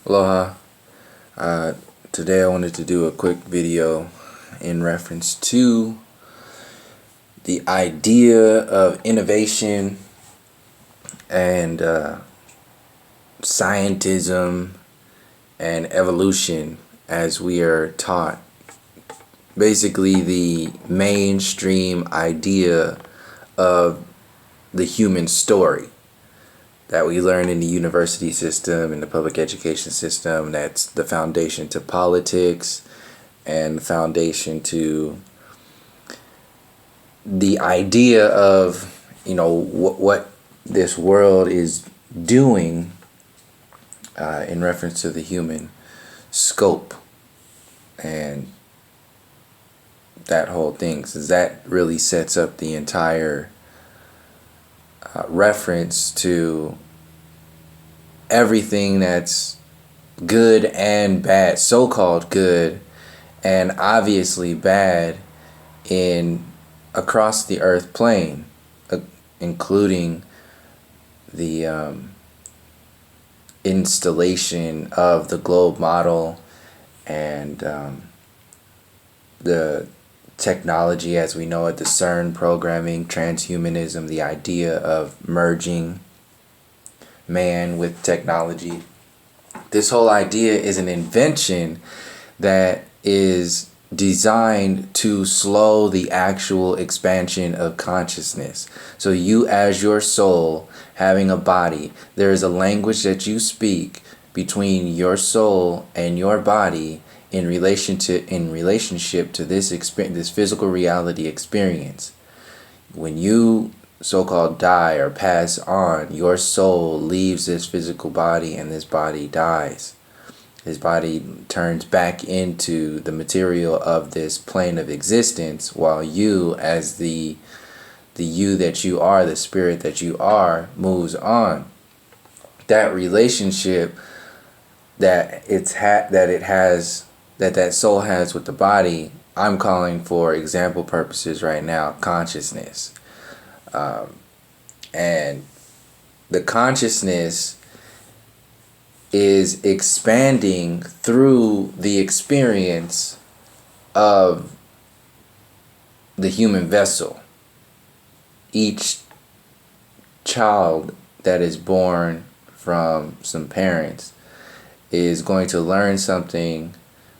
Aloha. Today I wanted to do a quick video in reference to the idea of innovation and scientism and evolution as we are taught. Basically the mainstream idea of the human story that we learn in the university system, in the public education system. That's the foundation to politics and the foundation to the idea of, what this world is doing in reference to the human scope and that whole thing. So that really sets up the entire reference to everything that's good and bad, so-called good and obviously bad in across the earth plane, including the installation of the globe model and the technology as we know it, the CERN programming, transhumanism, the idea of merging man with technology. This whole idea is an invention that is designed to slow the actual expansion of consciousness. So you as your soul having a body, there is a language that you speak between your soul and your body in relationship to this this physical reality experience. When you so-called die or pass on, your soul leaves this physical body and this body dies. His body turns back into the material of this plane of existence, while you, as the you that you are, the spirit that you are, moves on. That relationship that that soul has with the body, I'm calling for example purposes right now consciousness. And the consciousness is expanding through the experience of the human vessel. Each child that is born from some parents is going to learn something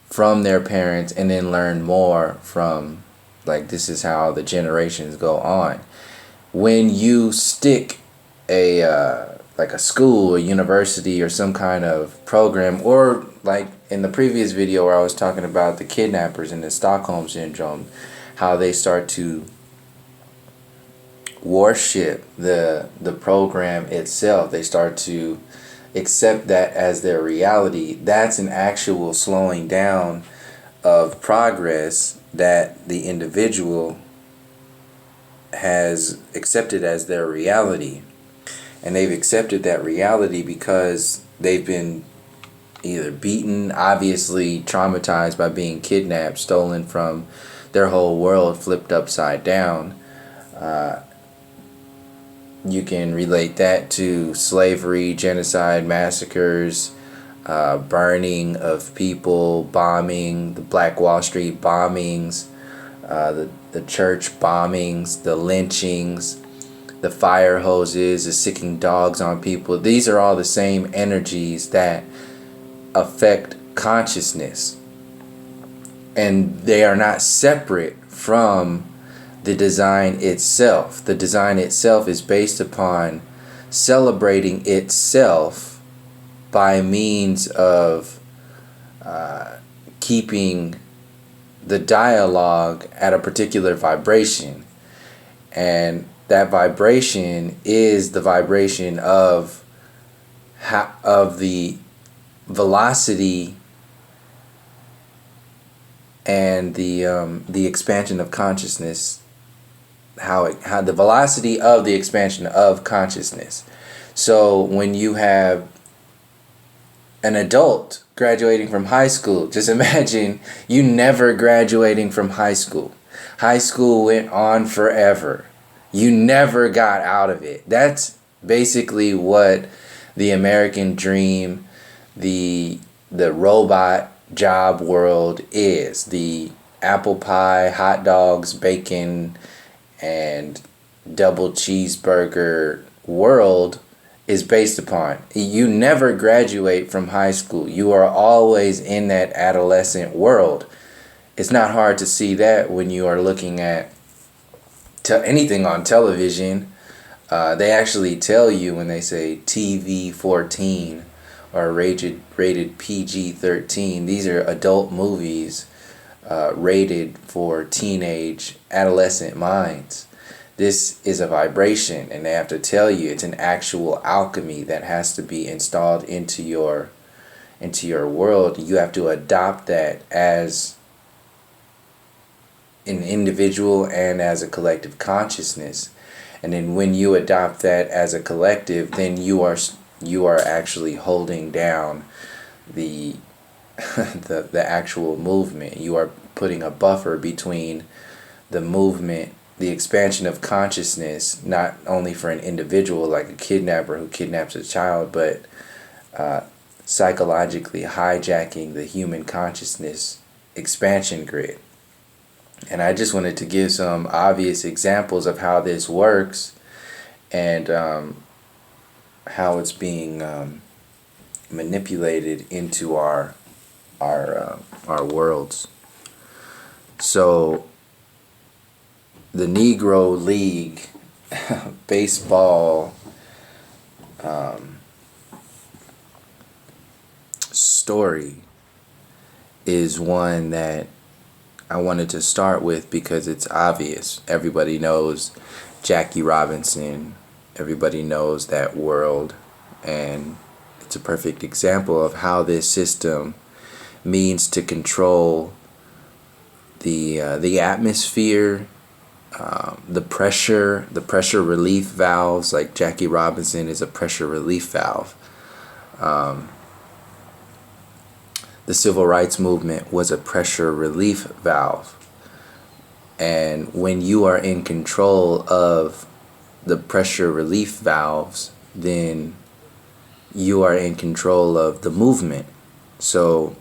from their parents and then learn more from, this is how the generations go on. When you stick a school, a university, or some kind of program, or like in the previous video where I was talking about the kidnappers and the Stockholm Syndrome, how they start to worship the program itself. They start to accept that as their reality. That's an actual slowing down of progress that the individual has accepted as their reality. And they've accepted that reality because they've been either beaten, obviously traumatized by being kidnapped, stolen from their whole world, flipped upside down. You can relate that to slavery, genocide, massacres, burning of people, bombing, the Black Wall Street bombings, the church bombings, the lynchings, the fire hoses, the sicking dogs on people. These are all the same energies that affect consciousness. And they are not separate from the design itself. The design itself is based upon celebrating itself by means of keeping the dialogue at a particular vibration. And that vibration is the vibration of the velocity and the expansion of consciousness. How the velocity of the expansion of consciousness. So when you have an adult graduating from high school, just imagine you never graduating from high school. High school went on forever. You never got out of it. That's basically what the American dream, the robot job world is. The apple pie, hot dogs, bacon, and double cheeseburger world is based upon. You never graduate from high school. You are always in that adolescent world. It's not hard to see that when you are looking at anything on television. They actually tell you when they say TV 14 or rated PG-13. These are adult movies rated for teenage adolescent minds. This is a vibration, and they have to tell you it's an actual alchemy that has to be installed into your world. You have to adopt that as an individual and as a collective consciousness. And then when you adopt that as a collective, then you are actually holding down the the actual movement. You are putting a buffer between the movement, the expansion of consciousness, not only for an individual like a kidnapper who kidnaps a child, but psychologically hijacking the human consciousness expansion grid. And I just wanted to give some obvious examples of how this works and how it's being manipulated into our worlds. So the Negro League baseball story is one that I wanted to start with because it's obvious. Everybody knows Jackie Robinson. Everybody knows that world. And it's a perfect example of how this system means to control the atmosphere, the pressure relief valves. Like Jackie Robinson is a pressure relief valve. The civil rights movement was a pressure relief valve. And when you are in control of the pressure relief valves, then you are in control of the movement. So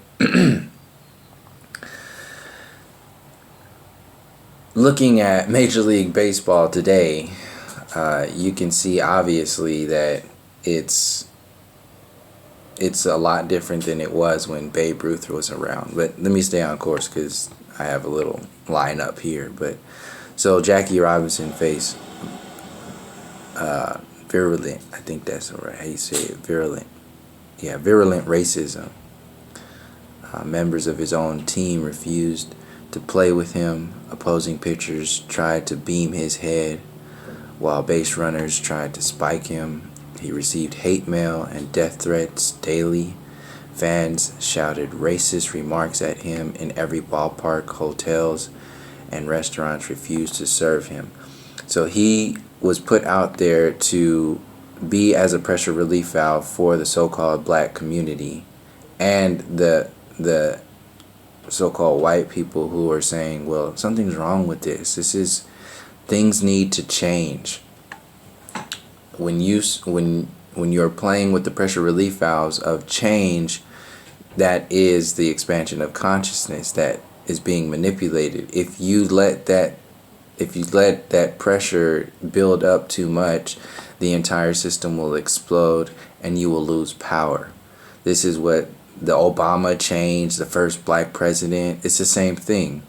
looking at Major League Baseball today, you can see obviously that it's a lot different than it was when Babe Ruth was around. But let me stay on course because I have a little line up here. But so Jackie Robinson faced virulent, I think that's right, how you say it, virulent racism. Members of his own team refused to play with him. Opposing pitchers tried to beam his head, while base runners tried to spike him. He received hate mail and death threats daily. Fans shouted racist remarks at him in every ballpark. Hotels and restaurants refused to serve him. So he was put out there to be as a pressure relief valve for the so-called black community and the so-called white people who are saying, well, something's wrong with this. Things need to change. When you're playing with the pressure relief valves of change, that is the expansion of consciousness that is being manipulated. If you let that pressure build up too much, the entire system will explode and you will lose power. This is what the Obama changed, the first black president. It's the same thing.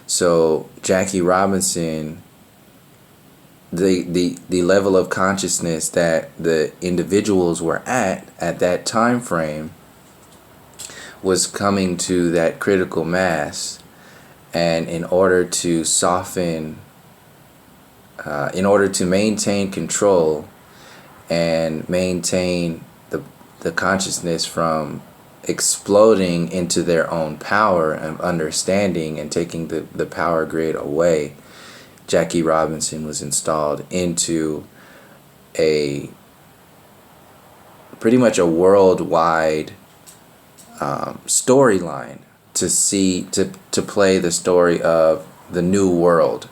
So Jackie Robinson, the level of consciousness that the individuals were at that time frame was coming to that critical mass, and in order to soften, in order to maintain control and maintain the consciousness from exploding into their own power and understanding and taking the power grid away, Jackie Robinson was installed into pretty much a worldwide storyline to play the story of the new world.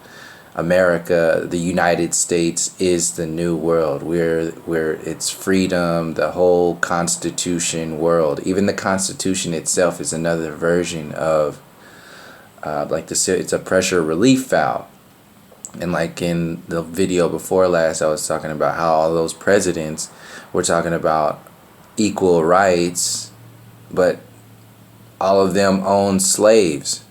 America, the United States is the new world. Where it's freedom, the whole Constitution world. Even the Constitution itself is another version of it's a pressure relief valve. And like in the video before last, I was talking about how all those presidents were talking about equal rights, but all of them own slaves.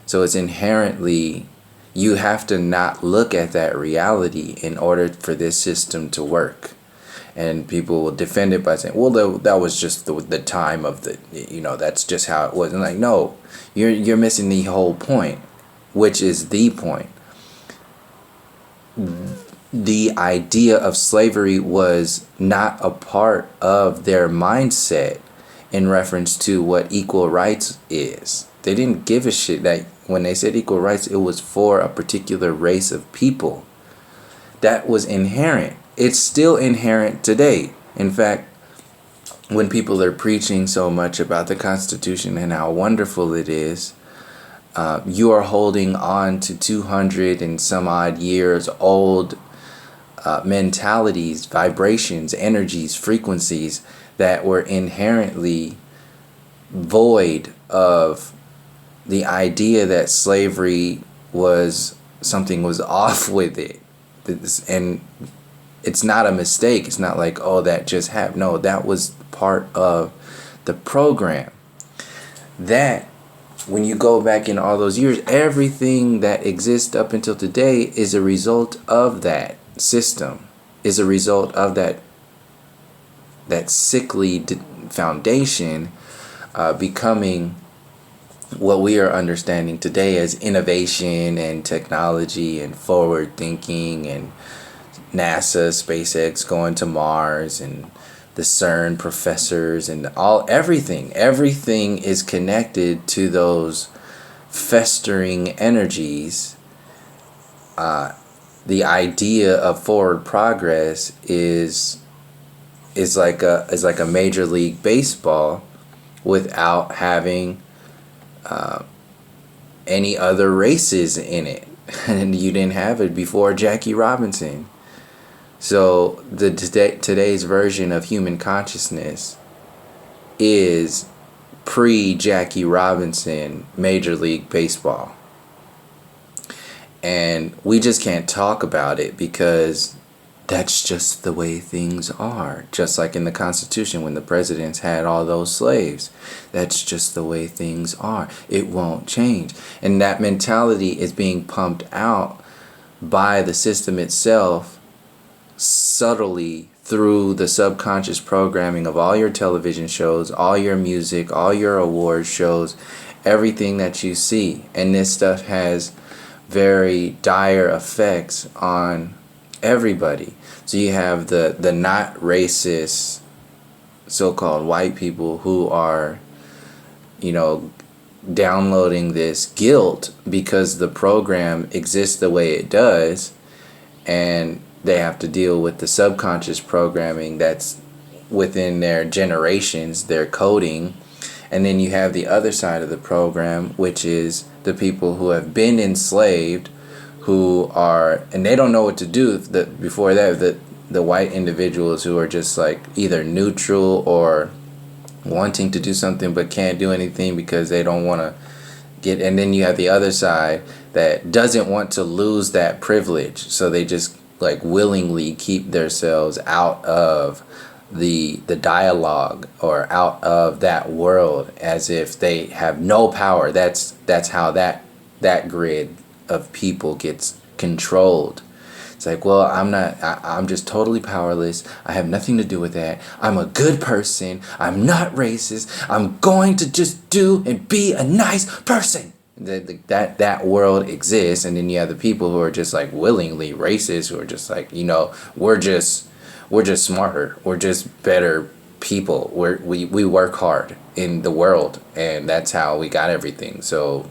So it's inherently, you have to not look at that reality in order for this system to work. And people will defend it by saying, well, that was just the time of the, that's just how it was. And like, no, you're missing the whole point, which is the point. The idea of slavery was not a part of their mindset in reference to what equal rights is. They didn't give a shit that when they said equal rights, it was for a particular race of people. That was inherent. It's still inherent today. In fact, when people are preaching so much about the Constitution and how wonderful it is, you are holding on to 200 and some odd years old mentalities, vibrations, energies, frequencies that were inherently void of the idea that slavery was something was off with it. And it's not a mistake. It's not like, oh, that just happened. No, that was part of the program. That, when you go back in all those years, everything that exists up until today is a result of that system, is a result of that sickly foundation becoming what we are understanding today as innovation and technology and forward thinking, and NASA, SpaceX going to Mars, and the CERN professors, and everything is connected to those festering energies. The idea of forward progress is like a Major League Baseball without having any other races in it. And you didn't have it before Jackie Robinson. So today's version of human consciousness is pre-Jackie Robinson Major League Baseball. And we just can't talk about it because that's just the way things are. Just like in the Constitution when the presidents had all those slaves. That's just the way things are. It won't change. And that mentality is being pumped out by the system itself subtly through the subconscious programming of all your television shows, all your music, all your award shows, everything that you see. And this stuff has very dire effects on everybody. So you have the not racist so-called white people who are, downloading this guilt because the program exists the way it does, and they have to deal with the subconscious programming that's within their generations, their coding. And then you have the other side of the program, which is the people who have been enslaved, who are, and they don't know what to do. Before that, the white individuals who are just like either neutral or wanting to do something but can't do anything because they don't want to get. And then you have the other side that doesn't want to lose that privilege, so they just like willingly keep themselves out of the dialogue or out of that world as if they have no power. That's how that grid of people gets controlled. It's like, well, I'm just totally powerless. I have nothing to do with that. I'm a good person. I'm not racist. I'm going to just do and be a nice person. That world exists. And then you have the people who are just like willingly racist, who are just like, we're just smarter. We're just better people. We work hard in the world, and that's how we got everything. So,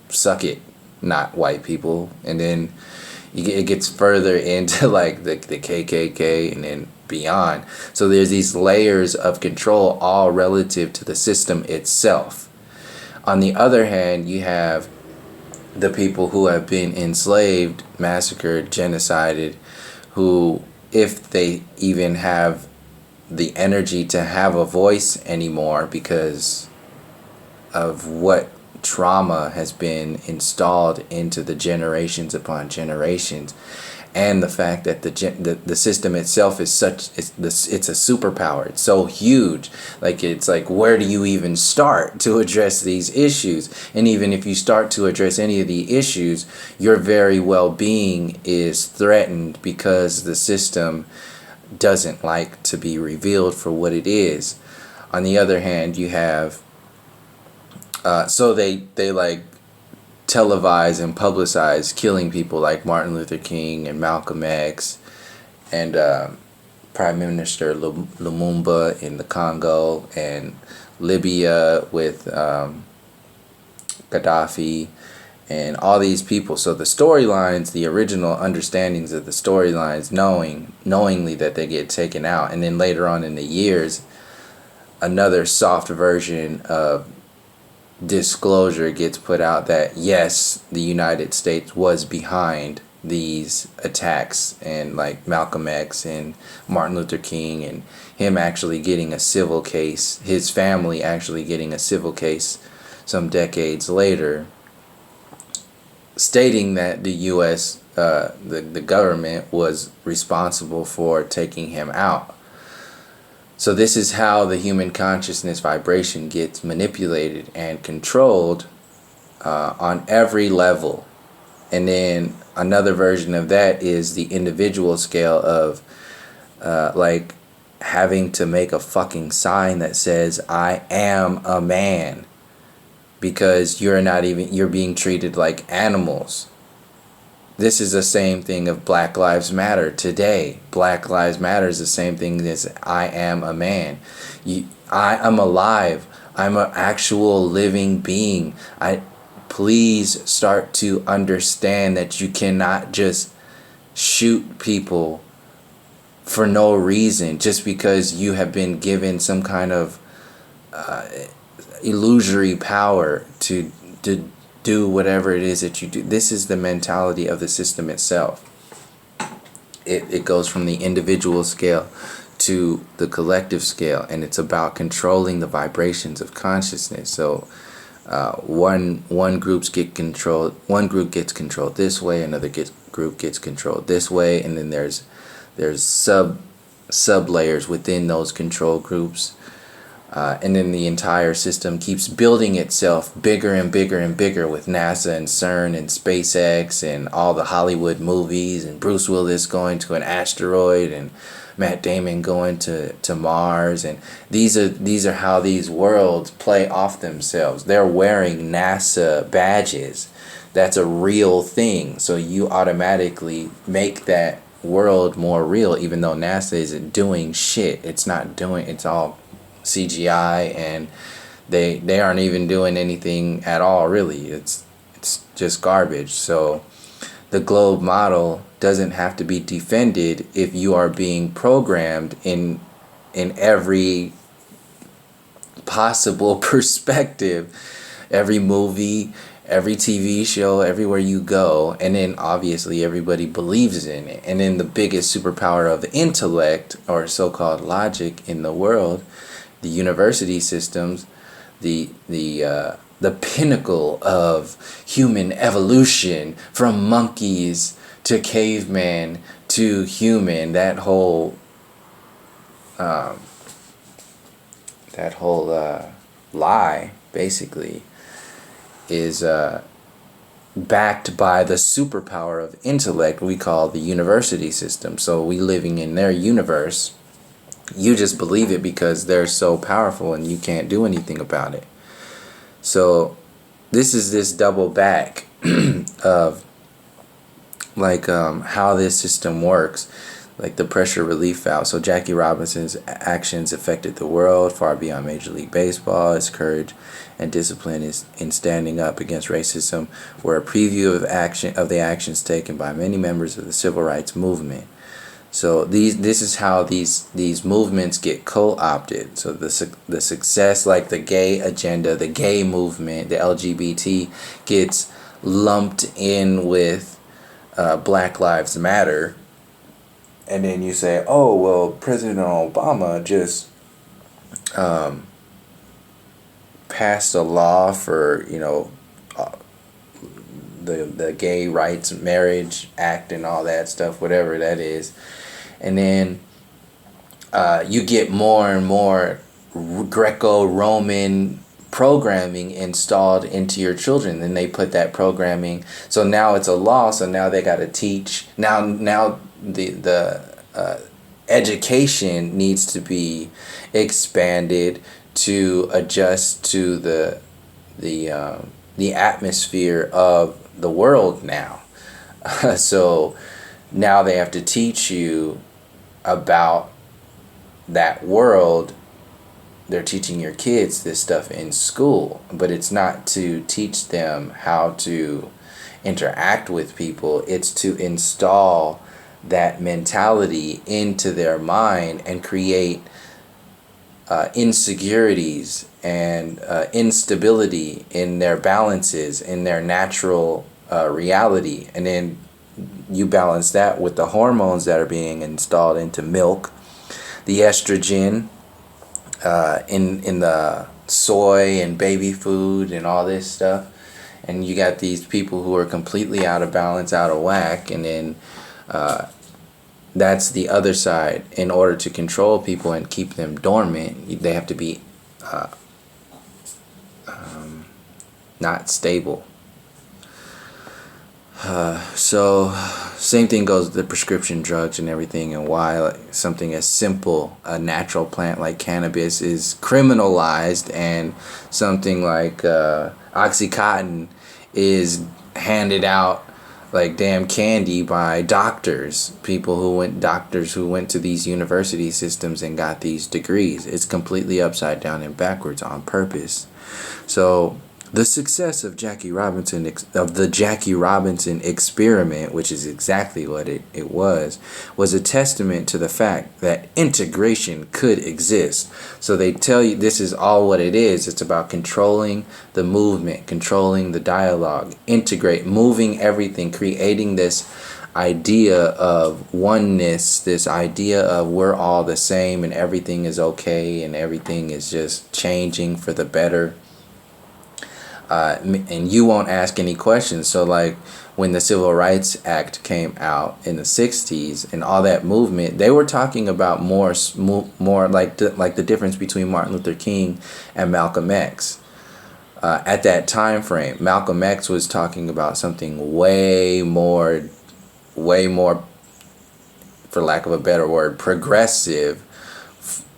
suck it, not white people. And then it gets further into like the KKK and then beyond. So there's these layers of control, all relative to the system itself. On the other hand, you have the people who have been enslaved, massacred, genocided, who, if they even have the energy to have a voice anymore because of what trauma has been installed into the generations upon generations, and the fact that the system itself is it's a superpower. It's so huge. Like, it's like, where do you even start to address these issues? And even if you start to address any of the issues, your very well-being is threatened because the system doesn't like to be revealed for what it is. On the other hand, you have so they like televise and publicize killing people like Martin Luther King and Malcolm X and Prime Minister Lumumba in the Congo, and Libya with Gaddafi, and all these people. So the storylines, the original understandings of the storylines, knowingly that they get taken out, and then later on in the years, another soft version of disclosure gets put out that yes, the United States was behind these attacks, and like Malcolm X and Martin Luther King, and him actually getting a civil case, his family actually getting a civil case some decades later, stating that the U.S. The government was responsible for taking him out. So this is how the human consciousness vibration gets manipulated and controlled on every level. And then another version of that is the individual scale of like having to make a fucking sign that says, I am a man, because you're being treated like animals. This is the same thing of Black Lives Matter today. Black Lives Matter is the same thing as I am a man. I am alive. I'm an actual living being. Please start to understand that you cannot just shoot people for no reason just because you have been given some kind of illusory power to do whatever it is that you do. This is the mentality of the system itself. It goes from the individual scale to the collective scale, and it's about controlling the vibrations of consciousness. So one group gets controlled this way, another group gets controlled this way, and then there's sub layers within those control groups. And then the entire system keeps building itself bigger and bigger and bigger with NASA and CERN and SpaceX and all the Hollywood movies, and Bruce Willis going to an asteroid and Matt Damon going to Mars. And these are how these worlds play off themselves. They're wearing NASA badges. That's a real thing. So you automatically make that world more real, even though NASA isn't doing shit. It's all CGI, and they aren't even doing anything at all, really. It's just garbage. So the globe model doesn't have to be defended if you are being programmed in every possible perspective, every movie, every TV show, everywhere you go, and then obviously everybody believes in it. And then the biggest superpower of intellect, or so-called logic, in the world, the university systems, the pinnacle of human evolution, from monkeys to caveman to human, that whole lie basically is backed by the superpower of intellect we call the university system. So we living in their universe. You just believe it because they're so powerful and you can't do anything about it. So this is this double back of like how this system works, like the pressure relief valve. So Jackie Robinson's actions affected the world far beyond Major League Baseball. His courage and discipline is in standing up against racism were a preview of the actions taken by many members of the civil rights movement. So this is how these movements get co-opted. So the success, like the gay agenda, the gay movement, the LGBT, gets lumped in with Black Lives Matter, and then you say, oh, well, President Obama just passed a law for, the Gay Rights Marriage Act and all that stuff, whatever that is. And then you get more and more Greco-Roman programming installed into your children. Then they put that programming, so now it's a law, so now they got to teach. Now the education needs to be expanded to adjust to the atmosphere of the world now. So now they have to teach you about that world. They're teaching your kids this stuff in school, but it's not to teach them how to interact with people. It's to install that mentality into their mind and create insecurities and instability in their balances, in their natural reality. And then you balance that with the hormones that are being installed into milk, the estrogen in the soy and baby food and all this stuff. And you got these people who are completely out of balance, out of whack. And then that's the other side. In order to control people and keep them dormant, they have to be not stable. So same thing goes with the prescription drugs and everything, and why something as simple, a natural plant like cannabis, is criminalized, and something like Oxycontin is handed out like damn candy by doctors, doctors who went to these university systems and got these degrees. It's completely upside down and backwards on purpose. So the success of the Jackie Robinson experiment, which is exactly what it was a testament to the fact that integration could exist. So they tell you this is all what it is. It's about controlling the movement, controlling the dialogue, moving everything, creating this idea of oneness, this idea of we're all the same and everything is okay and everything is just changing for the better. And you won't ask any questions. So like when the Civil Rights Act came out in the 60s and all that movement, they were talking about more like the difference between Martin Luther King and Malcolm X. At that time frame, Malcolm X was talking about something way more, for lack of a better word, progressive,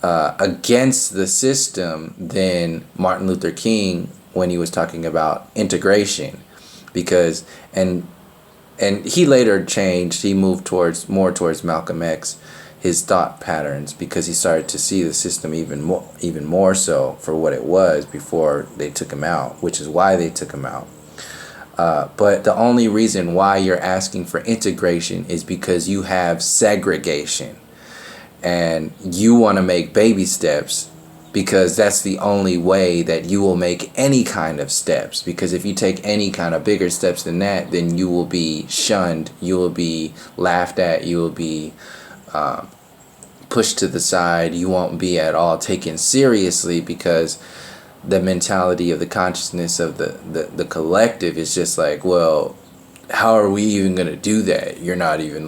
against the system than Martin Luther King when he was talking about integration. Because and he later changed, he moved more towards Malcolm X, his thought patterns, because he started to see the system even more so for what it was before they took him out, which is why they took him out. But the only reason why you're asking for integration is because you have segregation and you want to make baby steps, because that's the only way that you will make any kind of steps. Because if you take any kind of bigger steps than that, then you will be shunned, you will be laughed at, you will be pushed to the side, you won't be at all taken seriously, because the mentality of the consciousness of the collective is just like, well, how are we even going to do that? You're not even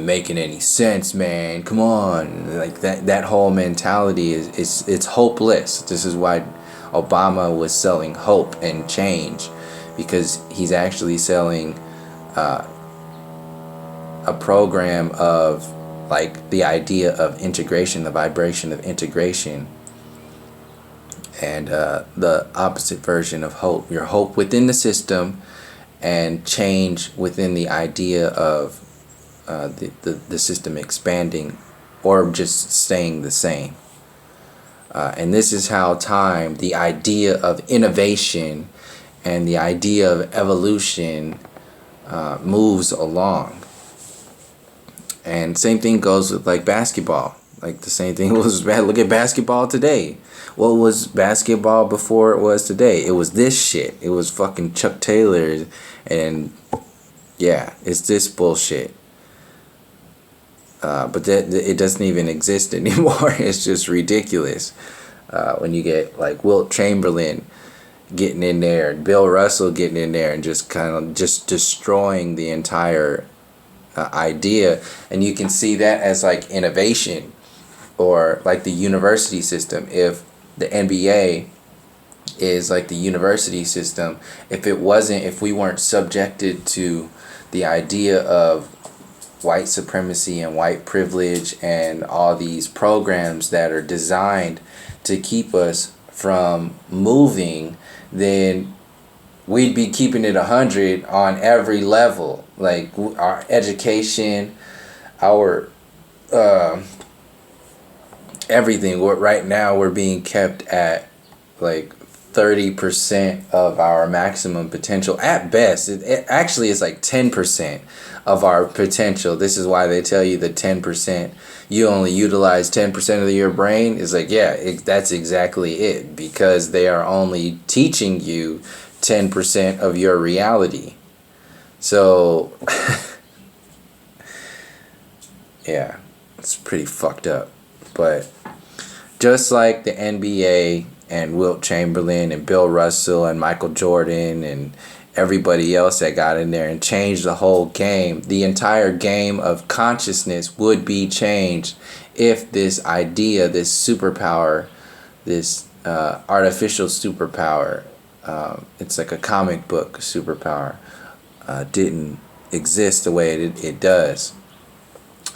making any sense, man. Come on. Like that whole mentality it's hopeless. This is why Obama was selling hope and change, because he's actually selling a program of like the idea of integration, the vibration of integration, and the opposite version of hope. Your hope within the system and change within the idea of the system expanding or just staying the same. And this is how the idea of innovation and the idea of evolution moves along. And same thing goes with like basketball. Like the same thing was bad. Look at basketball today. What was basketball before it was today? It was this shit. It was fucking Chuck Taylor, and yeah, it's this bullshit. But it doesn't even exist anymore. It's just ridiculous. When you get like Wilt Chamberlain getting in there, and Bill Russell getting in there, and just kind of just destroying the entire idea, and you can see that as like innovation, or like the university system. If the NBA is like the university system, if we weren't subjected to the idea of white supremacy and white privilege and all these programs that are designed to keep us from moving, then we'd be keeping it 100 on every level. Like our education, our everything. Right now we're being kept at like 30% of our maximum potential at best. It actually is like 10% of our potential. This is why they tell you the 10%, you only utilize 10% of your brain. Is like, yeah, that's exactly it, because they are only teaching you 10% of your reality. So yeah, it's pretty fucked up. But just like the NBA and Wilt Chamberlain and Bill Russell and Michael Jordan and everybody else that got in there and changed the whole game, the entire game of consciousness would be changed if this idea, this superpower, this artificial superpower, it's like a comic book superpower, didn't exist the way it does.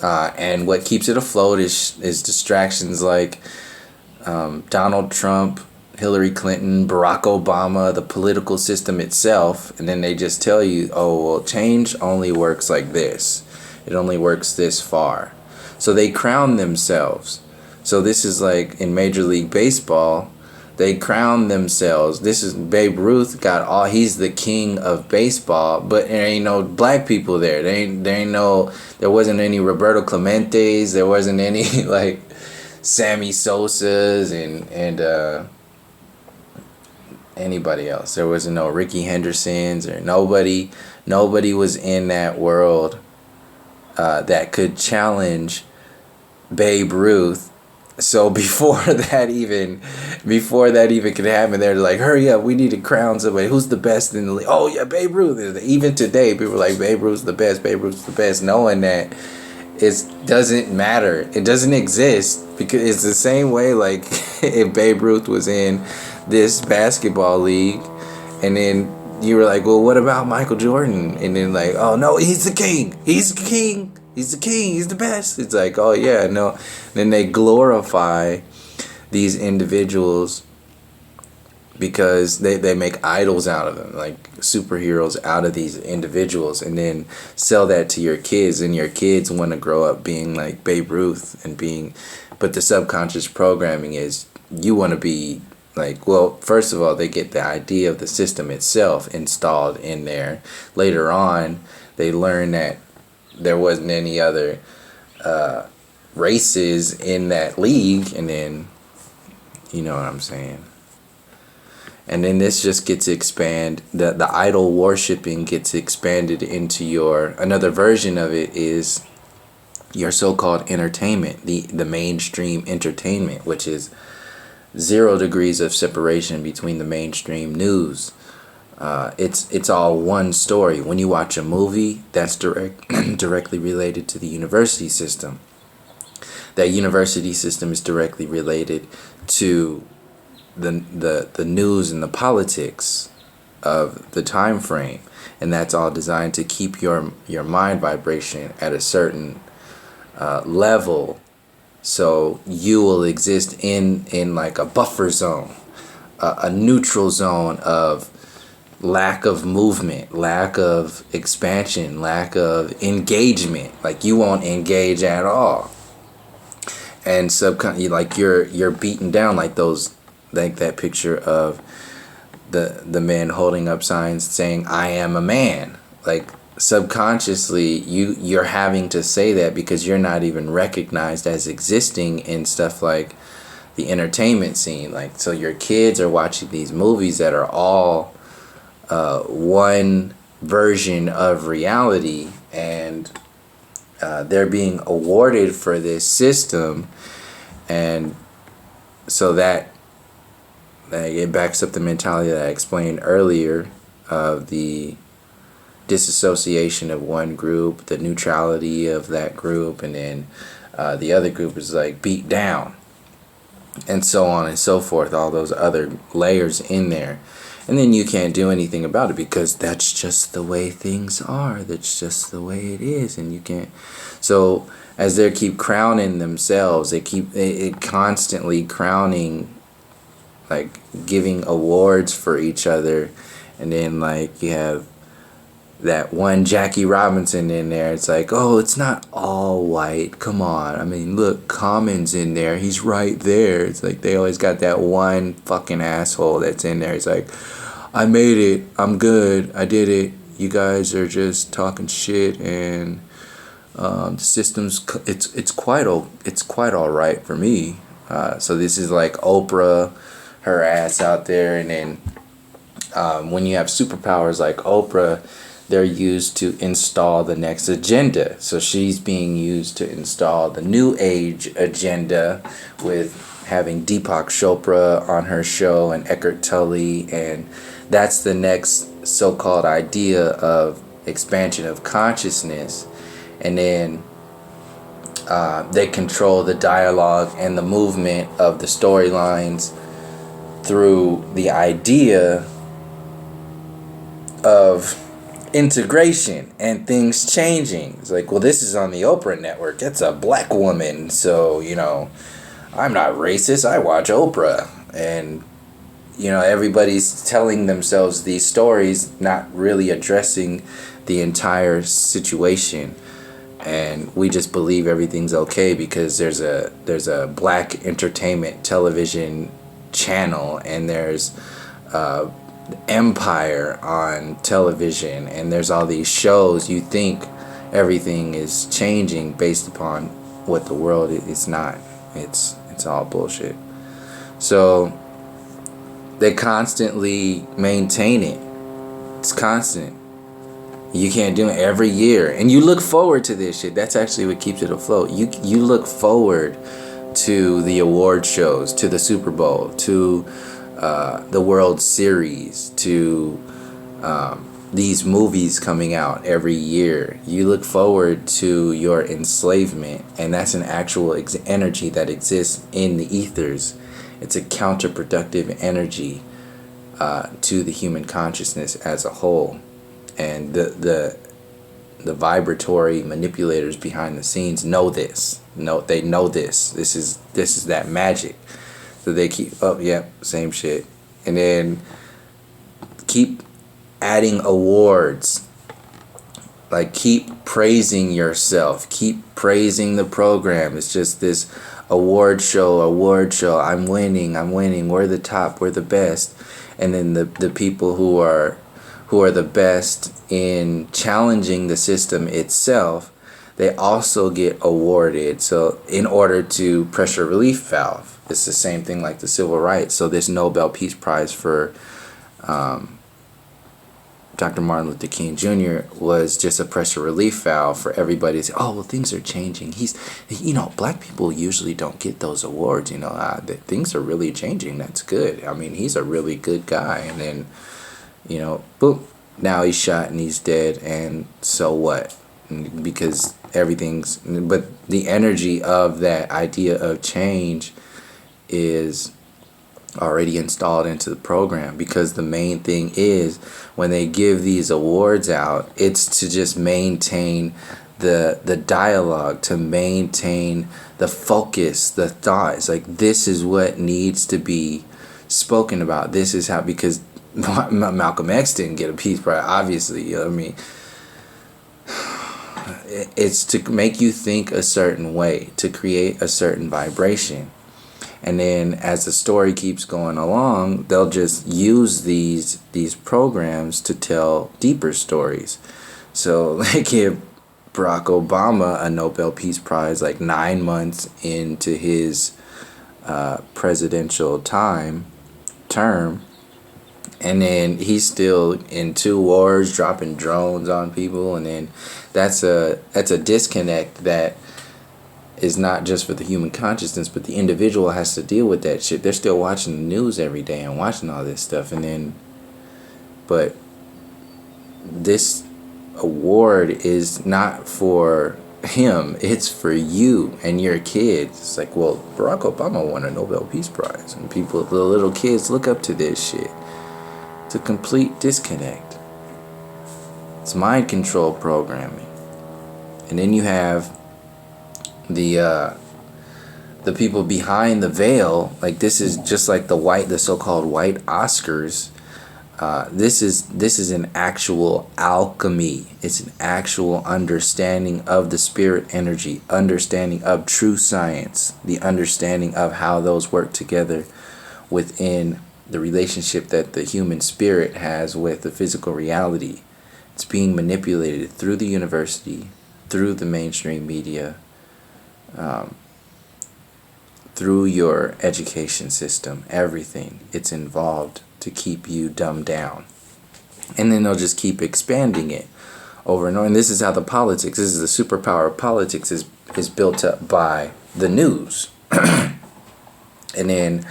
And what keeps it afloat is distractions like Donald Trump, Hillary Clinton, Barack Obama, the political system itself. And then they just tell you, oh, well, change only works like this. It only works this far. So they crown themselves. So this is like in Major League Baseball, they crown themselves. This is Babe Ruth he's the king of baseball, but there ain't no black people there. There wasn't any Roberto Clementes, there wasn't any like Sammy Sosas and anybody else. There wasn't no Ricky Hendersons, or nobody was in that world that could challenge Babe Ruth. So before that even could happen, they're like, hurry up, we need to crown somebody. Who's the best in the league? Oh yeah, Babe Ruth. Even today, people are like, Babe Ruth's the best, knowing that it doesn't matter. It doesn't exist, because it's the same way like if Babe Ruth was in this basketball league, and then you were like, well, what about Michael Jordan? And then like, oh no, he's the king. He's the best. It's like, oh yeah, no. Then they glorify these individuals because they make idols out of them, like superheroes out of these individuals, and then sell that to your kids, and your kids want to grow up being like Babe Ruth but the subconscious programming is you want to be like, well, first of all, they get the idea of the system itself installed in there. Later on, they learn that there wasn't any other races in that league, and then, you know what I'm saying. And then this just gets expanded. The idol worshipping gets expanded into another version of it is your so-called entertainment, the mainstream entertainment, which is 0 degrees of separation between the mainstream news. It's all one story. When you watch a movie, that's directly related to the university system. That university system is directly related to the news and the politics of the time frame, and that's all designed to keep your mind vibration at a certain level, so you will exist in like a buffer zone, a neutral zone of lack of movement, lack of expansion, lack of engagement. Like you won't engage at all, and like you're beaten down, like that picture of the men holding up signs saying, I am a man. Like subconsciously you're having to say that because you're not even recognized as existing in stuff like the entertainment scene. Like, so your kids are watching these movies that are all one version of reality, and they're being awarded for this system. And so that it backs up the mentality that I explained earlier of the disassociation of one group, the neutrality of that group, and then the other group is like beat down, and so on and so forth, all those other layers in there. And then you can't do anything about it because that's just the way things are, that's just the way it is, and you can't. So as they keep crowning themselves, they keep it constantly crowning, like giving awards for each other. And then like you have that one Jackie Robinson in there. It's like, oh, it's not all white. Come on. I mean, look, Common's in there. He's right there. It's like they always got that one fucking asshole that's in there. It's like, I made it. I'm good. I did it. You guys are just talking shit, and the system's it's quite all right for me. So this is like Oprah, her ass out there, and then when you have superpowers like Oprah, they're used to install the next agenda. So she's being used to install the new age agenda with having Deepak Chopra on her show and Eckhart Tolle, and that's the next so-called idea of expansion of consciousness. And then they control the dialogue and the movement of the storylines through the idea of integration and things changing. It's like, well, this is on the Oprah network. It's a black woman, so, you know, I'm not racist. I watch Oprah. And, you know, everybody's telling themselves these stories, not really addressing the entire situation. And we just believe everything's okay because there's a black entertainment television channel, and there's Empire on television, and there's all these shows. You think everything is changing based upon what the world is not. It's all bullshit. So they constantly maintain it. It's constant. You can't do it every year, and you look forward to this shit. That's actually what keeps it afloat. You look forward to the award shows, to the Super Bowl, to the World Series, to these movies coming out every year. You look forward to your enslavement, and that's an actual energy that exists in the ethers. It's a counterproductive energy to the human consciousness as a whole. And the vibratory manipulators behind the scenes know this. They know this. This is that magic. So they keep, oh yeah, same shit, and then keep adding awards. Like, keep praising yourself, keep praising the program. It's just this award show. I'm winning. We're the top. We're the best. And then the people who are the best in challenging the system itself, they also get awarded. So in order to pressure relief valve, it's the same thing like the civil rights. So this Nobel Peace Prize for Dr. Martin Luther King Jr. was just a pressure relief valve for everybody to say, oh, well, things are changing. Black people usually don't get those awards. Things are really changing. That's good. I mean, he's a really good guy. And then, boom, now he's shot and he's dead. And so what? Because but the energy of that idea of change is already installed into the program, because the main thing is when they give these awards out, it's to just maintain the dialogue, to maintain the focus, the thought. It's like, this is what needs to be spoken about. This is how, because Malcolm X didn't get a Peace Prize, obviously. You know what I mean? It's to make you think a certain way, to create a certain vibration. And then as the story keeps going along, they'll just use these programs to tell deeper stories. So they give Barack Obama a Nobel Peace Prize like 9 months into his presidential term, and then he's still in 2 wars, dropping drones on people, and then that's a disconnect that is not just for the human consciousness, but the individual has to deal with that shit. They're still watching the news every day and watching all this stuff, and then, but this award is not for him, it's for you and your kids. It's like, well, Barack Obama won a Nobel Peace Prize, and people, the little kids, look up to this shit. It's a complete disconnect. It's mind control programming. And then you have the people behind the veil. Like, this is just like the so-called white Oscars. This is an actual alchemy. It's an actual understanding of the spirit energy, understanding of true science, the understanding of how those work together within the relationship that the human spirit has with the physical reality. It's being manipulated through the university, through the mainstream media, through your education system, everything. It's involved to keep you dumbed down. And then they'll just keep expanding it over and over. And this is how the politics, this is the superpower of politics, is built up by the news. And then,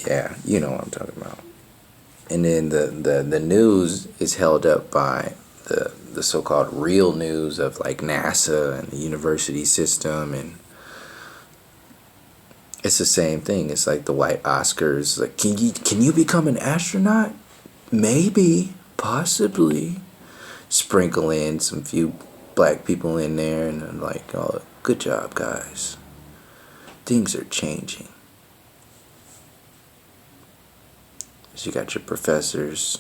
yeah, you know what I'm talking about. And then the news is held up by the so-called real news of like NASA and the university system, and it's the same thing. It's like the white Oscars. Like, can you become an astronaut? Maybe, possibly. Sprinkle in some few black people in there, and I'm like, oh, good job, guys. Things are changing. So you got your professors,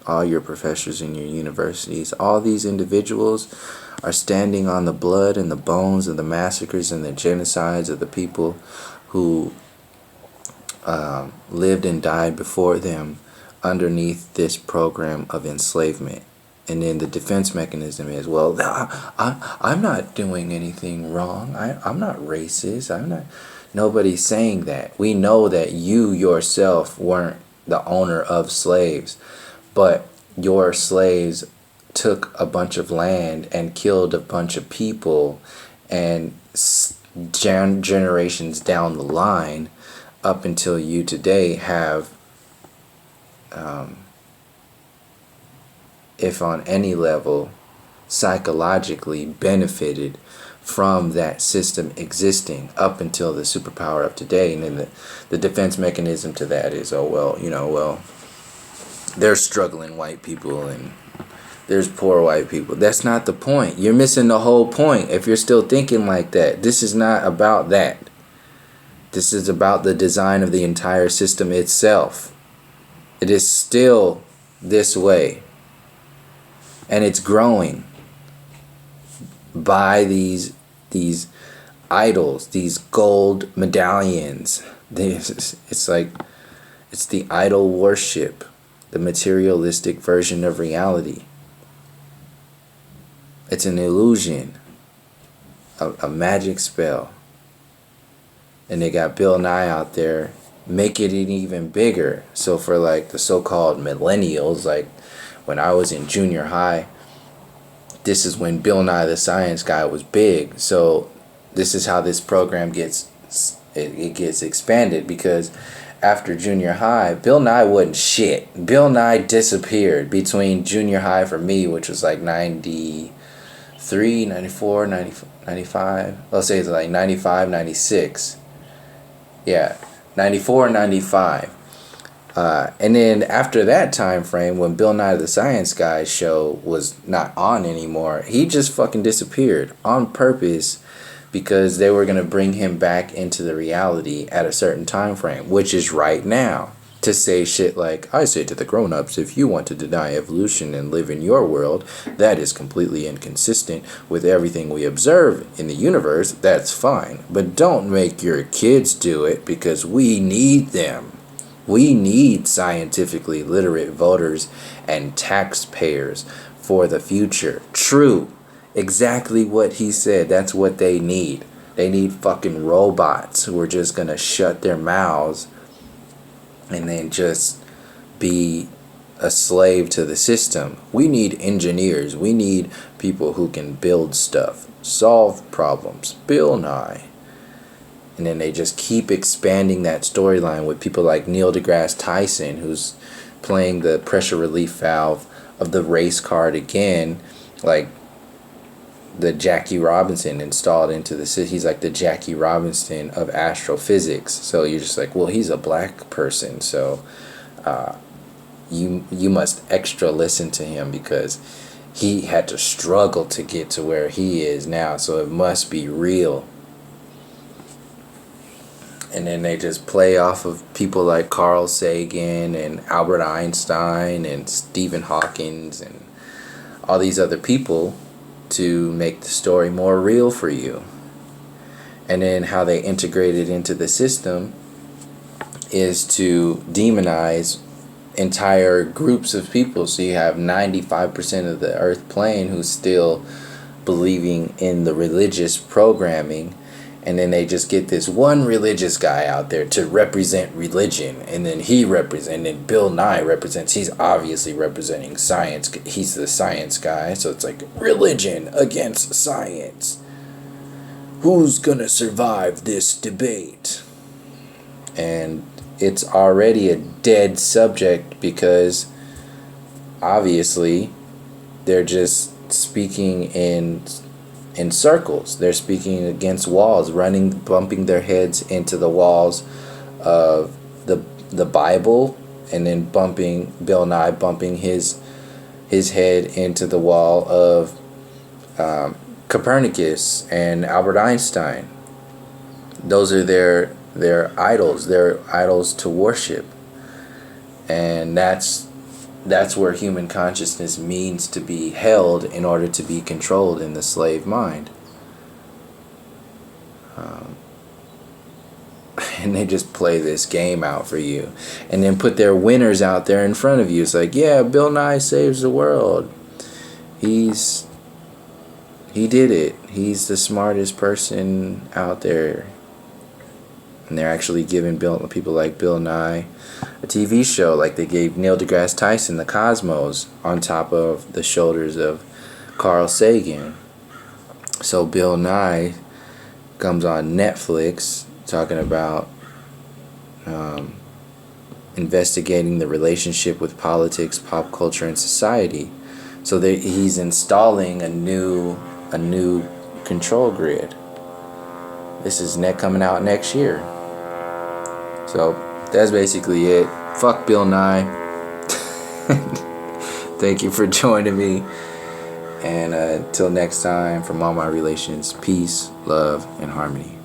all your professors in your universities. All these individuals are standing on the blood and the bones of the massacres and the genocides of the people who lived and died before them underneath this program of enslavement. And then the defense mechanism is, well, I'm not doing anything wrong. I'm not racist. Nobody's saying that. We know that you yourself weren't the owner of slaves, but your slaves took a bunch of land and killed a bunch of people, and generations down the line, up until you today, have, if on any level, psychologically benefited from that system existing up until the superpower of today. And then the defense mechanism to that is, oh, well, there's struggling white people and there's poor white people. That's not the point. You're missing the whole point if you're still thinking like that. This is not about that. This is about the design of the entire system itself. It is still this way. And it's growing by these idols, these gold medallions. It's like, it's the idol worship, the materialistic version of reality. It's an illusion, a magic spell. And they got Bill Nye out there making it even bigger. So for like the so-called millennials, like when I was in junior high, this is when Bill Nye the Science Guy was big. So this is how this program gets expanded, because after junior high, Bill Nye wasn't shit. Bill Nye disappeared between junior high for me, which was like 93, 94, 95. Let's say it's like 95, 96. Yeah, 94, 95. And then after that time frame, when Bill Nye the Science Guy show was not on anymore, he just fucking disappeared on purpose, because they were going to bring him back into the reality at a certain time frame, which is right now, to say shit like, I say to the grown-ups, if you want to deny evolution and live in your world, that is completely inconsistent with everything we observe in the universe, that's fine. But don't make your kids do it, because we need them. We need scientifically literate voters and taxpayers for the future. True. Exactly what he said. That's what they need. They need fucking robots who are just gonna shut their mouths and then just be a slave to the system. We need engineers. We need people who can build stuff, solve problems. Bill Nye. And then they just keep expanding that storyline with people like Neil deGrasse Tyson, who's playing the pressure relief valve of the race card again, like the Jackie Robinson installed into the city. He's like the Jackie Robinson of astrophysics. So you're just like, well, he's a black person, so you must extra listen to him because he had to struggle to get to where he is now, so it must be real. And then they just play off of people like Carl Sagan and Albert Einstein and Stephen Hawking and all these other people to make the story more real for you. And then how they integrate it into the system is to demonize entire groups of people. So you have 95% of the earth plane who's still believing in the religious programming, and then they just get this one religious guy out there to represent religion, and then and Bill Nye represents, he's obviously representing science, he's the science guy, so it's like religion against science, who's gonna survive this debate? And it's already a dead subject because obviously they're just speaking in circles. They're speaking against walls, bumping their heads into the walls of the Bible, and then Bill Nye bumping his head into the wall of Copernicus and Albert Einstein. Those are their idols. They're idols to worship, and that's where human consciousness means to be held in order to be controlled in the slave mind. And they just play this game out for you, and then put their winners out there in front of you. It's like, yeah, Bill Nye saves the world. He did it. He's the smartest person out there. And they're actually giving people like Bill Nye a TV show, like they gave Neil deGrasse Tyson the Cosmos on top of the shoulders of Carl Sagan. So Bill Nye comes on Netflix talking about investigating the relationship with politics, pop culture, and society. So he's installing a new control grid. This is coming out next year. So that's basically it. Fuck Bill Nye. Thank you for joining me. And until next time, from all my relations, peace, love, and harmony.